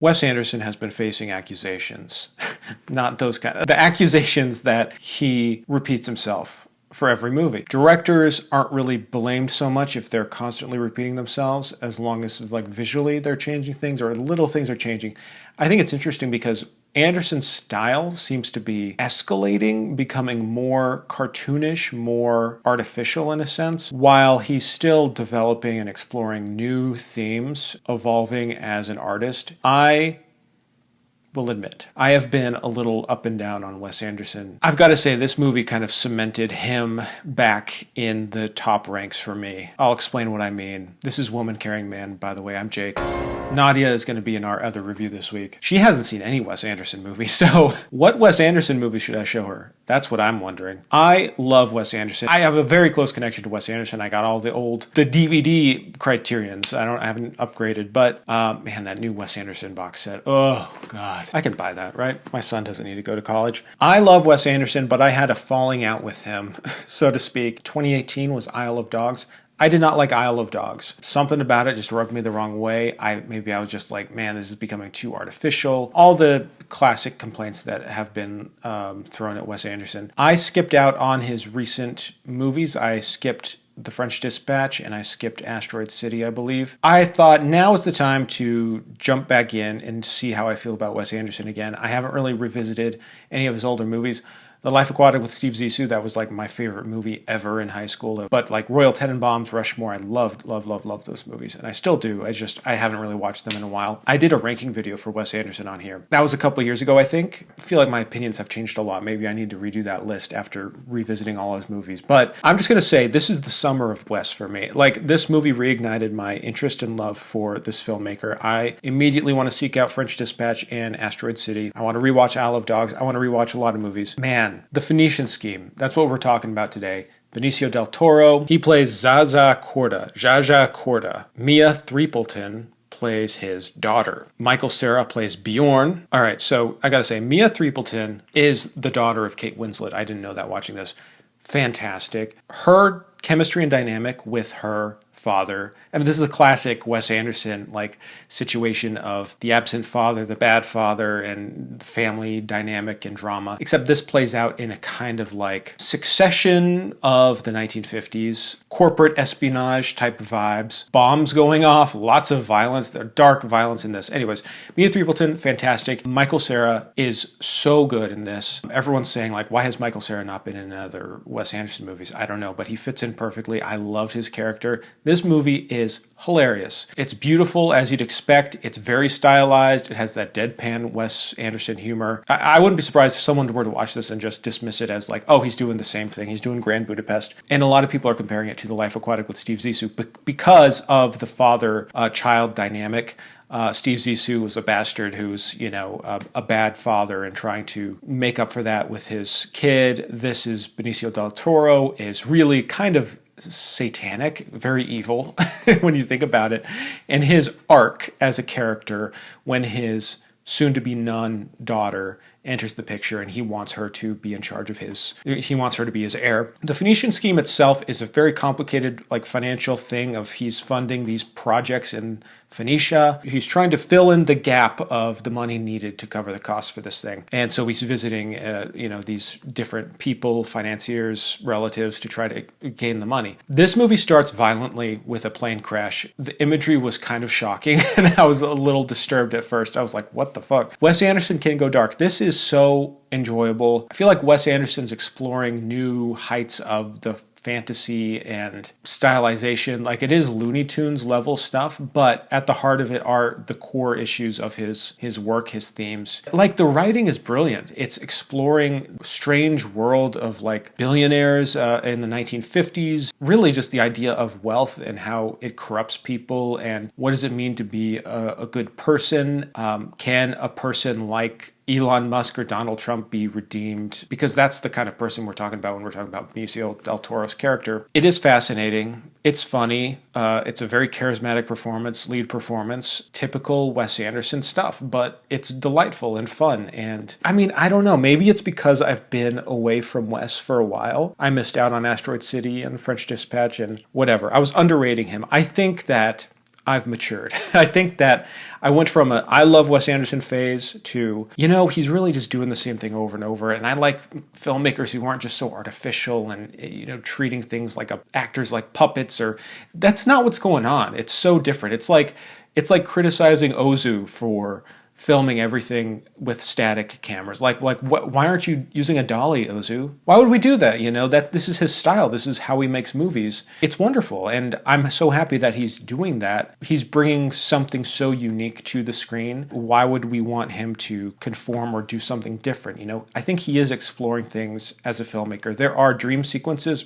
Wes Anderson has been facing accusations, not those the accusations that he repeats himself for every movie. Directors aren't really blamed so much if they're constantly repeating themselves, as long as like visually they're changing things or little things are changing. I think it's interesting because Anderson's style seems to be escalating, becoming more cartoonish, more artificial in a sense, while he's still developing and exploring new themes, evolving as an artist. I will admit, I have been a little up and down on Wes Anderson. I've got to say, this movie kind of cemented him back in the top ranks for me. I'll explain what I mean. This is Woman Carrying Man, by the way. I'm Jake. Nadia is going to be in our other review this week. She hasn't seen any Wes Anderson movie, so what Wes Anderson movie should I show her? That's what I'm wondering. I love Wes Anderson. I have a very close connection to Wes Anderson. I got all the DVD criterions. I haven't upgraded, but man, that new Wes Anderson box set. Oh God, I can buy that, right? My son doesn't need to go to college. I love Wes Anderson, but I had a falling out with him, so to speak. 2018 was Isle of Dogs. I did not like Isle of Dogs. Something about it just rubbed me the wrong way. Maybe I was just like, man, this is becoming too artificial. All the classic complaints that have been thrown at Wes Anderson. I skipped out on his recent movies. I skipped The French Dispatch and I skipped Asteroid City, I believe. I thought now is the time to jump back in and see how I feel about Wes Anderson again. I haven't really revisited any of his older movies. The Life Aquatic with Steve Zissou, that was like my favorite movie ever in high school. But like Royal Tenenbaums, Rushmore, I loved those movies. And I still do. I haven't really watched them in a while. I did a ranking video for Wes Anderson on here. That was a couple of years ago, I think. I feel like my opinions have changed a lot. Maybe I need to redo that list after revisiting all his movies. But I'm just going to say, this is the summer of Wes for me. Like, this movie reignited my interest and love for this filmmaker. I immediately want to seek out French Dispatch and Asteroid City. I want to rewatch Isle of Dogs. I want to rewatch a lot of movies. Man, the Phoenician Scheme. That's what we're talking about today. Benicio del Toro. He plays Zsa Zsa Corda. Mia Threepleton plays his daughter. Michael Cera plays Bjorn. All right, so I gotta say, Mia Threepleton is the daughter of Kate Winslet. I didn't know that watching this. Fantastic. Her chemistry and dynamic with her father. I mean, this is a classic Wes Anderson like situation of the absent father, the bad father, and family dynamic and drama. Except this plays out in a kind of like Succession of the 1950s, corporate espionage type vibes, bombs going off, lots of violence, the dark violence in this. Anyways, Mia Threepleton, fantastic. Michael Cera is so good in this. Everyone's saying like, why has Michael Cera not been in other Wes Anderson movies? I don't know, but he fits in perfectly. I loved his character. This movie is hilarious. It's beautiful as you'd expect. It's very stylized. It has that deadpan Wes Anderson humor. I wouldn't be surprised if someone were to watch this and just dismiss it as like, oh, he's doing the same thing. He's doing Grand Budapest. And a lot of people are comparing it to The Life Aquatic with Steve Zissou because of the father-child dynamic. Steve Zissou was a bastard who's, a bad father and trying to make up for that with his kid. This is Benicio del Toro is really kind of satanic, very evil when you think about it. And his arc as a character when his soon-to-be nun daughter enters the picture and he wants her to be in charge of he wants her to be his heir. The Phoenician Scheme itself is a very complicated like financial thing of he's funding these projects in Phoenicia. He's trying to fill in the gap of the money needed to cover the costs for this thing. And so he's visiting, these different people, financiers, relatives to try to gain the money. This movie starts violently with a plane crash. The imagery was kind of shocking and I was a little disturbed at first. I was like, what the fuck? Wes Anderson can go dark. This is so enjoyable. I feel like Wes Anderson's exploring new heights of the fantasy and stylization. Like, it is Looney Tunes level stuff, but at the heart of it are the core issues of his work, his themes. Like, the writing is brilliant. It's exploring strange world of like billionaires in the 1950s. Really just the idea of wealth and how it corrupts people and what does it mean to be a good person? Can a person like Elon Musk or Donald Trump be redeemed? Because that's the kind of person we're talking about when we're talking about Benicio del Toro's character. It is fascinating. It's funny. It's a very charismatic lead performance, typical Wes Anderson stuff, but it's delightful and fun. And I mean, I don't know, maybe it's because I've been away from Wes for a while. I missed out on Asteroid City and French Dispatch and whatever. I was underrating him. I think that I've matured. I think that I went from a I love Wes Anderson phase to, he's really just doing the same thing over and over. And I like filmmakers who aren't just so artificial and, treating things like actors like puppets, or that's not what's going on. It's so different. It's like criticizing Ozu for filming everything with static cameras. Why aren't you using a dolly, Ozu? Why would we do that? That this is his style. This is how he makes movies. It's wonderful. And I'm so happy that he's doing that. He's bringing something so unique to the screen. Why would we want him to conform or do something different? I think he is exploring things as a filmmaker. There are dream sequences,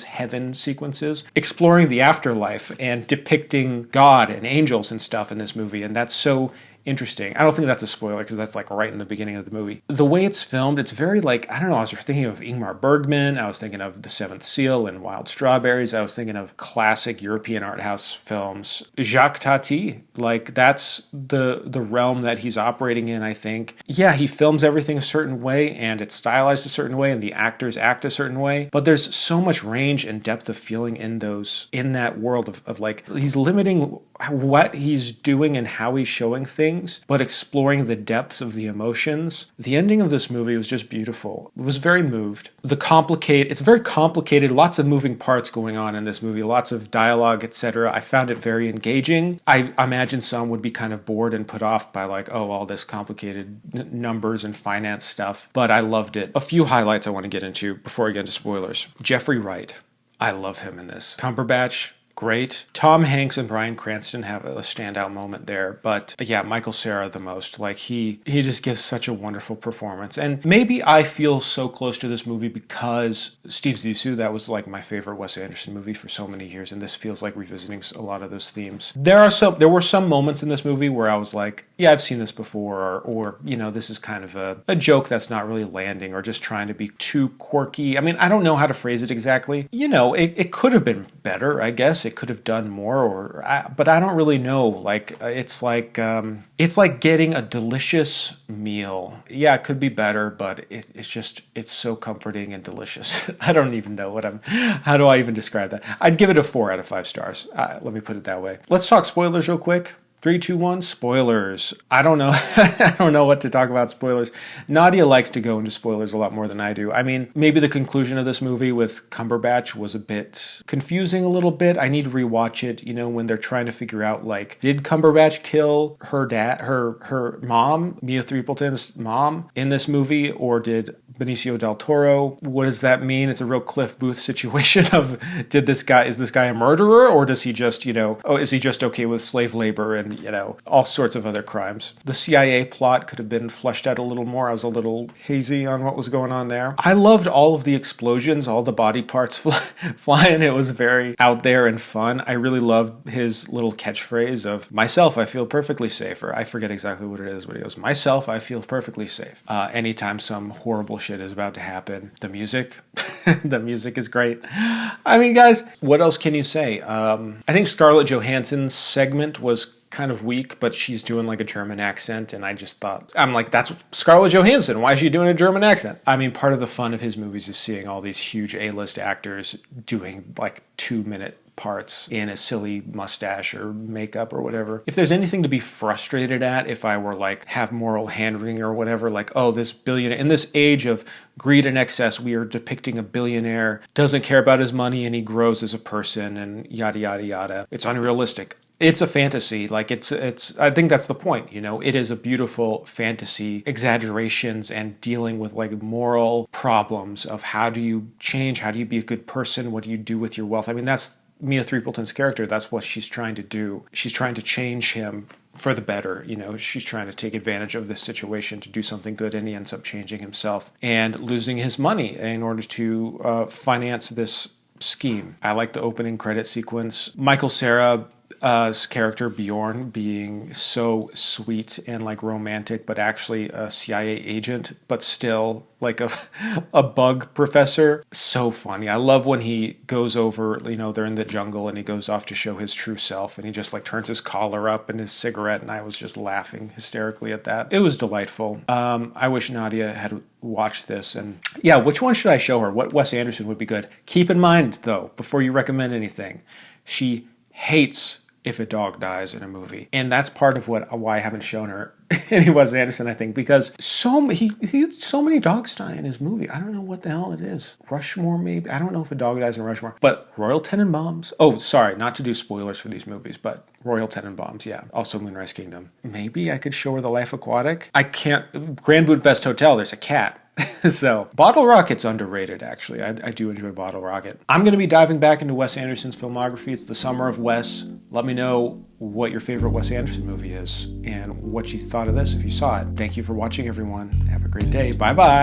heaven sequences, exploring the afterlife and depicting God and angels and stuff in this movie. And that's so interesting. I don't think that's a spoiler because that's right in the beginning of the movie. The way it's filmed, it's very I don't know, I was thinking of Ingmar Bergman, I was thinking of The Seventh Seal and Wild Strawberries, I was thinking of classic European art house films. Jacques Tati, that's the realm that he's operating in, I think. Yeah, he films everything a certain way and it's stylized a certain way and the actors act a certain way, but there's so much range and depth of feeling in that world of he's limiting what he's doing and how he's showing things, but exploring the depths of the emotions. The ending of this movie was just beautiful. It was very moved. It's very complicated, lots of moving parts going on in this movie, lots of dialogue, etc. I found it very engaging. I imagine some would be kind of bored and put off by all this complicated numbers and finance stuff, but I loved it. A few highlights I want to get into before I get into spoilers. Jeffrey Wright. I love him in this. Cumberbatch, great. Tom Hanks and Bryan Cranston have a standout moment there, but yeah, Michael Cera the most. He just gives such a wonderful performance. And maybe I feel so close to this movie because Steve Zissou, that was my favorite Wes Anderson movie for so many years, and this feels like revisiting a lot of those themes. There were some moments in this movie where I was yeah, I've seen this before, or this is kind of a joke that's not really landing, or just trying to be too quirky. I mean, I don't know how to phrase it exactly. It could have been better, I guess. It could have done more, but I don't really know. It's like getting a delicious meal. Yeah, it could be better, but it's so comforting and delicious. I don't even know how do I even describe that? I'd give it a 4 out of 5 stars. Let me put it that way. Let's talk spoilers real quick. 3, 2, 1, spoilers. I don't know. I don't know what to talk about spoilers. Nadia likes to go into spoilers a lot more than I do. I mean, maybe the conclusion of this movie with Cumberbatch was a bit confusing a little bit. I need to rewatch it, when they're trying to figure out, did Cumberbatch kill her dad, her mom, Mia Threepleton's mom in this movie, or did Benicio del Toro? What does that mean? It's a real Cliff Booth situation of, is this guy a murderer, or does he just, is he just okay with slave labor and all sorts of other crimes? The CIA plot could have been fleshed out a little more. I was a little hazy on what was going on there. I loved all of the explosions, all the body parts flying. It was very out there and fun. I really loved his little catchphrase of, myself, I feel perfectly safe. Or I forget exactly what it is, but he goes, myself, I feel perfectly safe. Anytime some horrible shit is about to happen. The music, the music is great. I mean, guys, what else can you say? I think Scarlett Johansson's segment was kind of weak, but she's doing a German accent, and I just thought, that's Scarlett Johansson. Why is she doing a German accent? I mean, part of the fun of his movies is seeing all these huge A-list actors doing 2-minute parts in a silly mustache or makeup or whatever. If there's anything to be frustrated at, if I were have moral hand-wringing or whatever, this billionaire, in this age of greed and excess, we are depicting a billionaire, doesn't care about his money, and he grows as a person, and yada, yada, yada. It's unrealistic. It's a fantasy. It's I think that's the point, it is a beautiful fantasy, exaggerations and dealing with moral problems of how do you change, how do you be a good person, what do you do with your wealth? I mean, that's Mia Threepleton's character. That's what she's trying to do. She's trying to change him for the better. She's trying to take advantage of this situation to do something good, and he ends up changing himself and losing his money in order to finance this scheme. I like the opening credit sequence. Michael Cera's character Bjorn being so sweet and romantic, but actually a CIA agent, but still a bug professor. So funny. I love when he goes over, they're in the jungle and he goes off to show his true self, and he just turns his collar up and his cigarette, and I was just laughing hysterically at that. It was delightful. I wish Nadia had watched this, and yeah, which one should I show her? What Wes Anderson would be good? Keep in mind, though, before you recommend anything, she hates if a dog dies in a movie. And that's part of why I haven't shown her any Wes Anderson, I think, because he had so many dogs die in his movie. I don't know what the hell it is. Rushmore, maybe? I don't know if a dog dies in Rushmore. But Royal Tenenbaums. Oh, sorry, not to do spoilers for these movies, but Royal Tenenbaums, yeah. Also Moonrise Kingdom. Maybe I could show her The Life Aquatic. I can't. Grand Budapest Hotel, there's a cat. So, Bottle Rocket's underrated, actually. I do enjoy Bottle Rocket. I'm going to be diving back into Wes Anderson's filmography. It's the summer of Wes. Let me know what your favorite Wes Anderson movie is and what you thought of this if you saw it. Thank you for watching, everyone. Have a great day. Bye-bye.